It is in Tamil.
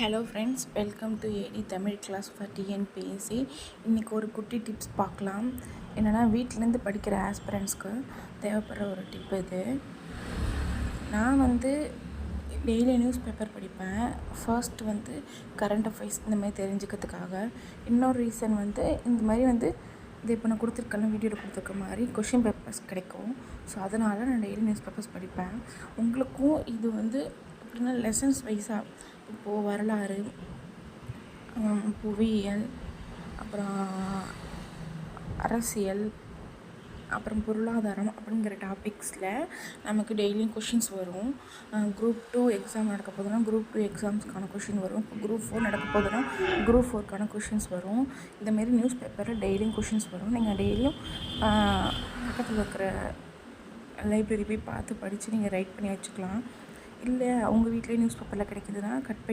Hello friends, welcome to AD Tamil class for TNPSC. இன்றைக்கி ஒரு குட்டி டிப்ஸ் பார்க்கலாம். என்னென்னா, வீட்டிலேருந்து படிக்கிற ஆஸ்பிரண்ட்ஸ்க்கு தேவைப்படுற ஒரு டிப் இது. நான் டெய்லி நியூஸ் பேப்பர் படிப்பேன். ஃபர்ஸ்ட் கரண்ட் அஃபேர்ஸ் இந்த மாதிரி தெரிஞ்சுக்கிறதுக்காக. இன்னொரு ரீசன் இந்த மாதிரி இது இப்போ நான் கொடுத்துருக்கேன், வீடியோவில் கொடுத்துருக்க மாதிரி கொஷின் பேப்பர்ஸ் கிடைக்கும். ஸோ அதனால் நான் டெய்லி நியூஸ் பேப்பர்ஸ் படிப்பேன். உங்களுக்கும் இது எப்படின்னா லெசன்ஸ் வைஸாக, இப்போது வரலாறு, புவியியல், அப்புறம் அரசியல், அப்புறம் பொருளாதாரம் அப்படிங்கிற டாபிக்ஸில் நமக்கு டெய்லியும் கொஷின்ஸ் வரும். குரூப் 2 எக்ஸாம் நடக்க போதுன்னா குரூப் 2 எக்ஸாம்ஸ்க்கான கொஷின் வரும். இப்போ குரூப் 4 நடக்க போதுன்னா குரூப் 4க்கான கொஷின்ஸ் வரும். இந்தமாரி நியூஸ் பேப்பரில் டெய்லியும் கொஷின்ஸ் வரும். நீங்கள் டெய்லியும் பக்கத்தில் இருக்கிற லைப்ரரி போய் பார்த்து படித்து நீங்கள் ரைட் பண்ணி வச்சுக்கலாம். இல்லை உங்கள் வீட்டிலே நியூஸ் பேப்பரில் கிடைக்கிதுன்னா கட் பண்ணி